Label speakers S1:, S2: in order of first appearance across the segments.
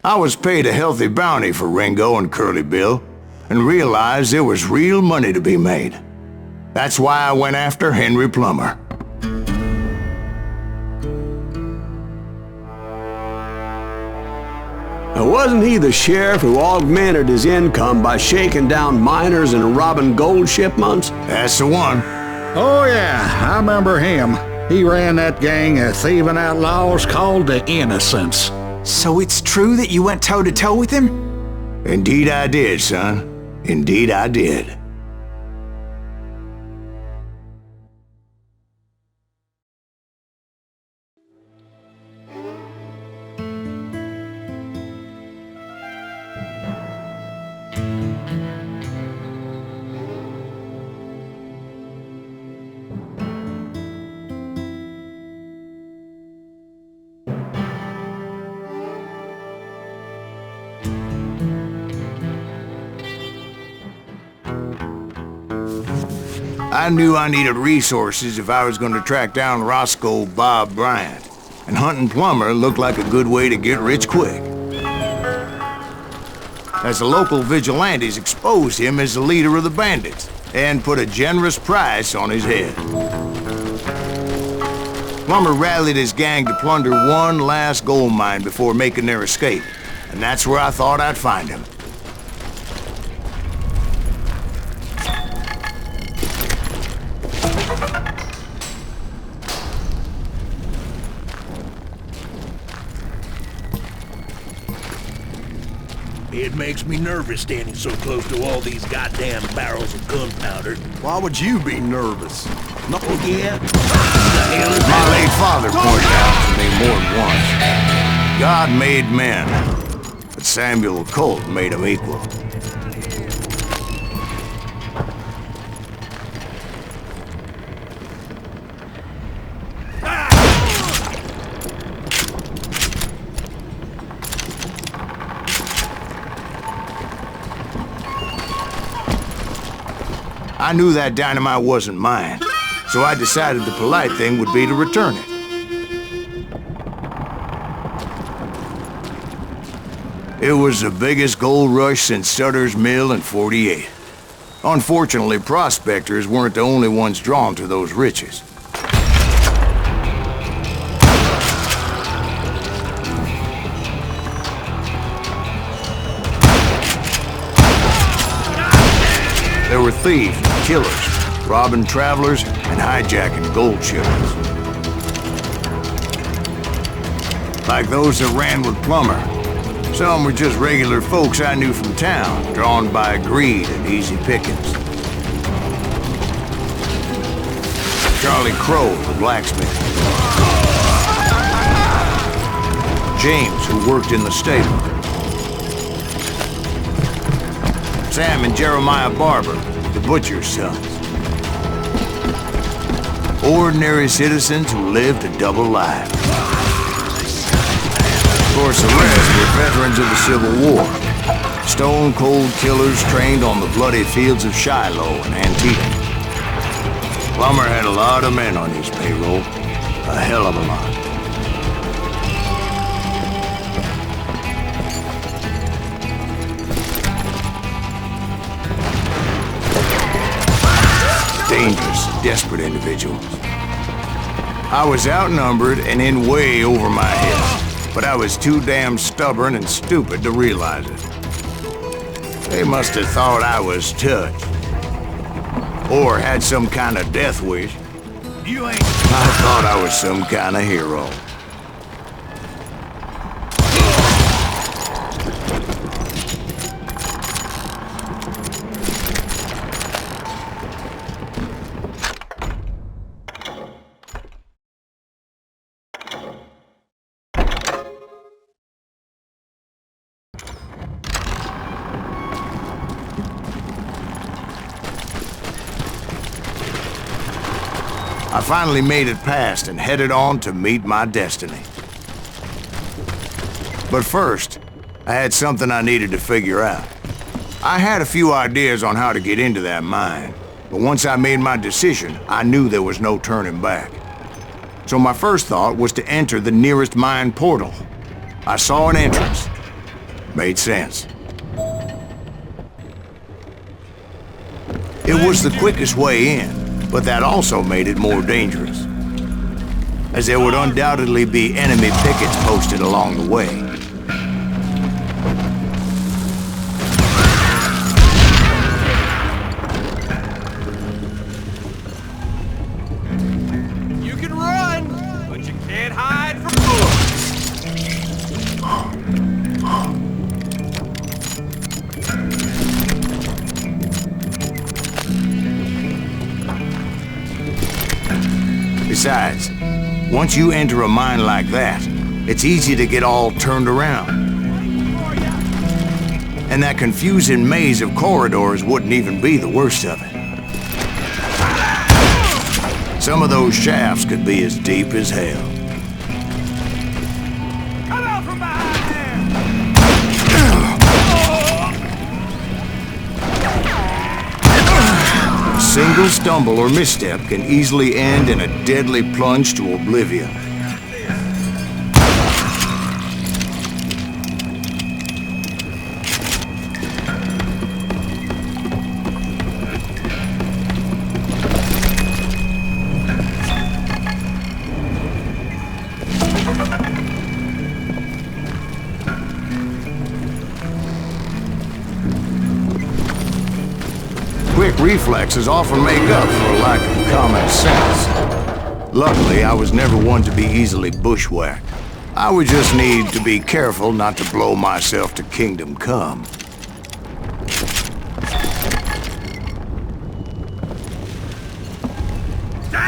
S1: I was paid a healthy bounty for Ringo and Curly Bill, and realized there was real money to be made. That's why I went after Henry Plummer.
S2: Now, wasn't he the sheriff who augmented his income by shaking down miners and robbing gold shipments?
S1: That's the one.
S3: Oh yeah, I remember him. He ran that gang of thieving outlaws called the Innocents.
S4: So it's true that you went toe-to-toe with him?
S1: Indeed I did, son. Indeed I did. I knew I needed resources if I was going to track down Roscoe Bob Bryant, and hunting Plummer looked like a good way to get rich quick. As the local vigilantes exposed him as the leader of the bandits, and put a generous price on his head. Plummer rallied his gang to plunder one last gold mine before making their escape, and that's where I thought I'd find him.
S5: It makes me nervous standing so close to all these goddamn barrels of gunpowder.
S6: Why would you be nervous?
S5: Oh, yeah?
S1: My late father pointed out to me more than once. God made men, but Samuel Colt made them equal. I knew that dynamite wasn't mine, so I decided the polite thing would be to return it. It was the biggest gold rush since Sutter's Mill in '48. Unfortunately, prospectors weren't the only ones drawn to those riches. There were thieves and killers, robbing travelers and hijacking gold shipments. Like those that ran with Plummer. Some were just regular folks I knew from town, drawn by greed and easy pickings. Charlie Crow, the blacksmith. James, who worked in the stable. Sam and Jeremiah Barber, the butcher's sons. Ordinary citizens who lived a double life. Of course, the rest were veterans of the Civil War. Stone-cold killers trained on the bloody fields of Shiloh and Antietam. Plummer had a lot of men on his payroll. A hell of a lot. Dangerous, desperate individuals. I was outnumbered and in way over my head, but I was too damn stubborn and stupid to realize it. They must have thought I was touched. Or had some kind of death wish. I thought I was some kind of hero. I finally made it past and headed on to meet my destiny. But first, I had something I needed to figure out. I had a few ideas on how to get into that mine, but once I made my decision, I knew there was no turning back. So my first thought was to enter the nearest mine portal. I saw an entrance, Made sense. It was the quickest way in, but that also made it more dangerous, as there would undoubtedly be enemy pickets posted along the way.
S7: You can run, but you can't hide from bullets.
S1: Besides, once you enter a mine like that, it's easy to get all turned around. And that confusing maze of corridors wouldn't even be the worst of it. Some of those shafts could be as deep as hell.
S7: Come out from behind
S1: A single stumble or misstep can easily end in a deadly plunge to oblivion. Quick reflexes often make up for a lack of common sense. Luckily, I was never one to be easily bushwhacked. I would just need to be careful not to blow myself to kingdom come.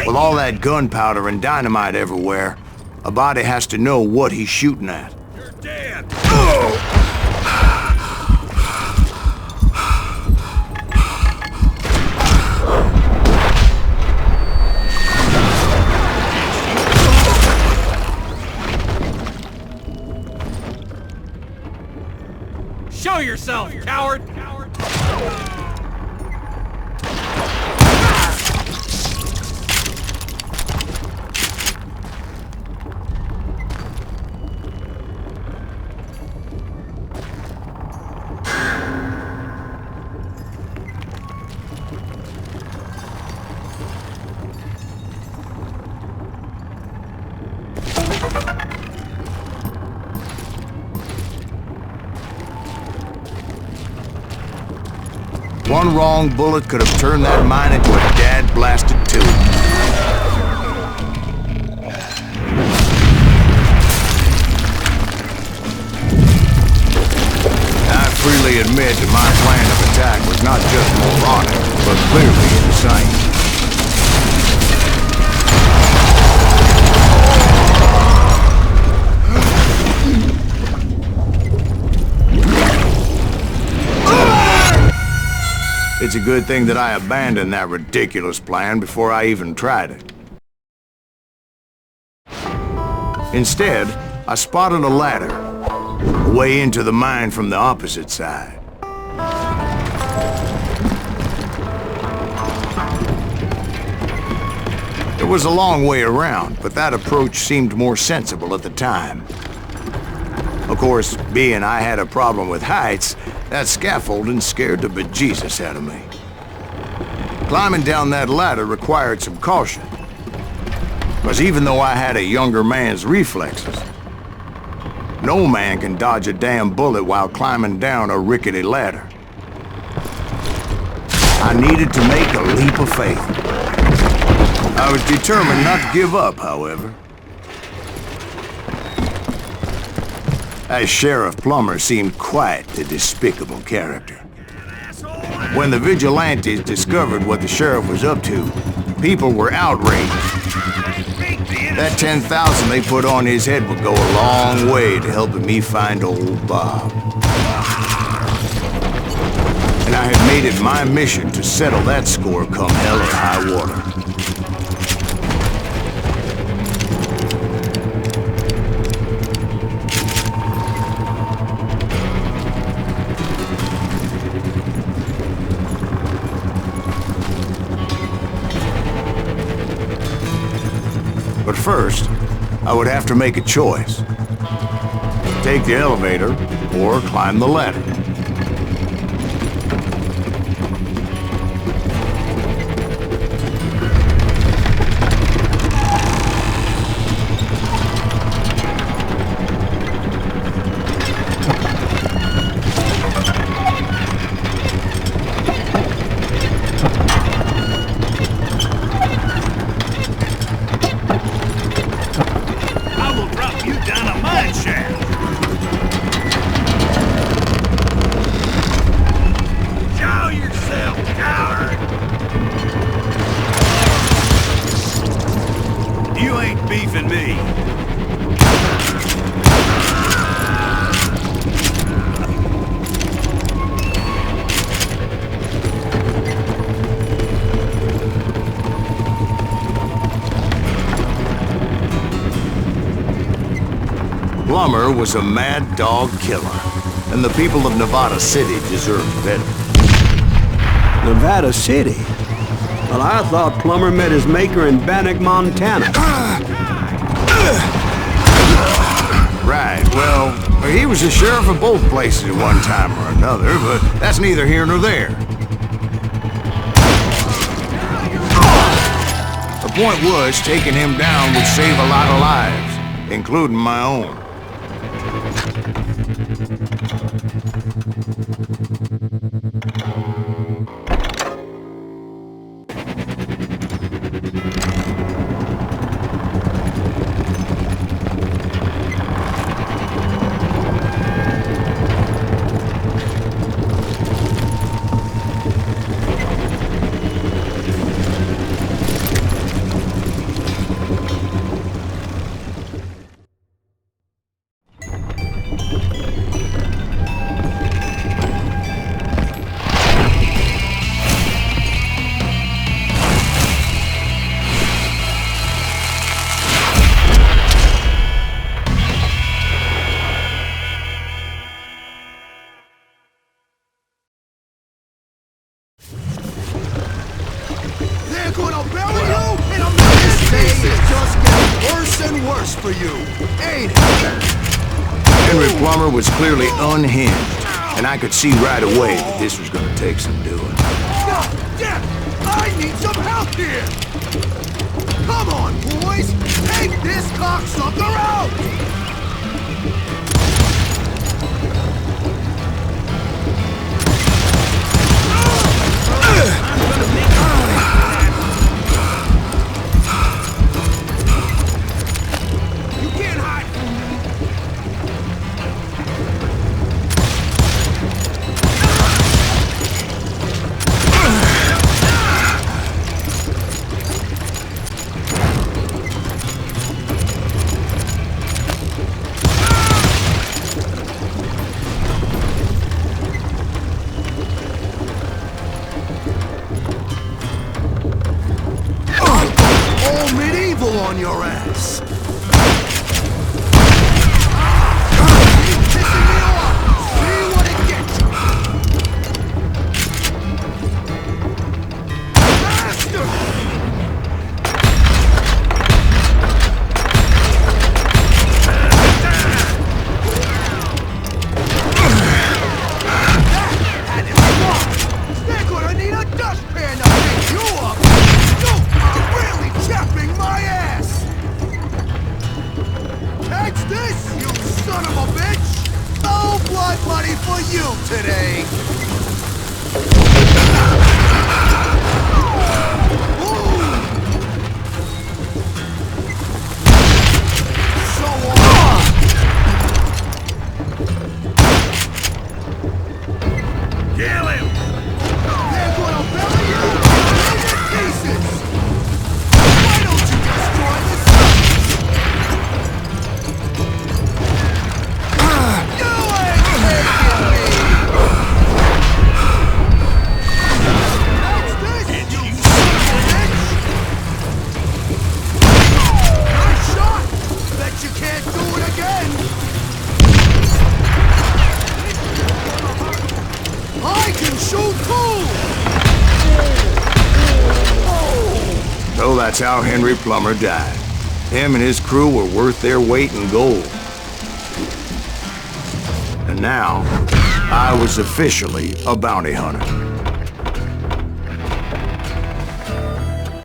S1: With all that gunpowder and dynamite everywhere, a body has to know what he's shooting at.
S7: You're dead. Show yourself, coward!
S1: One wrong bullet could have turned that mine into a dad-blasted tube. I freely admit that my plan of attack was not just moronic, but clearly insane. It's a good thing that I abandoned that ridiculous plan before I even tried it. Instead, I spotted a ladder, way into the mine from the opposite side. It was a long way around, but that approach seemed more sensible at the time. Of course, being I had a problem with heights, that scaffolding scared the bejesus out of me. Climbing down that ladder required some caution, because even though I had a younger man's reflexes, no man can dodge a damn bullet while climbing down a rickety ladder. I needed to make a leap of faith. I was determined not to give up, however. As Sheriff Plummer seemed quite the despicable character. When the vigilantes discovered what the sheriff was up to, people were outraged. That 10,000 they put on his head would go a long way to helping me find old Bob. And I had made it my mission to settle that score come hell or high water. But first, I would have to make a choice. take the elevator or climb the ladder.
S5: I will drop you down a mine shaft. Show yourself, coward! You ain't beefing me.
S1: Plummer was a mad dog killer, and the people of Nevada City deserved better.
S2: Nevada City? Well, I thought Plummer met his maker in Bannock, Montana.
S1: Right, well, he was the sheriff of both places at one time or another, but that's neither here nor there. The point was, taking him down would save a lot of lives, including my own.
S6: They're gonna bury you in a million pieces! It's just getting worse and worse for you, ain't it?
S1: Henry Plummer was clearly unhinged, and I could see right away that this was gonna take some doing.
S6: God damn! I need some help here! Come on, boys! Take this cocksucker out! You can't hide from me! All medieval on your ass! Keep pissing me off! See what it gets you! Bastard! That is wrong! They're gonna need a dustpan to pick you up! You are really chapping my ass! Catch this, you son of a bitch! No blood money for you today! Ooh. So
S5: Kill him!
S6: they're gonna bury you in a million pieces! Why don't you just join the circus? You ain't taking me! That's this, you son of a bitch! Nice shot! Bet you can't do it again! I can shoot too!
S1: So that's how Henry Plummer died. Him and his crew were worth their weight in gold. And now, I was officially a bounty hunter.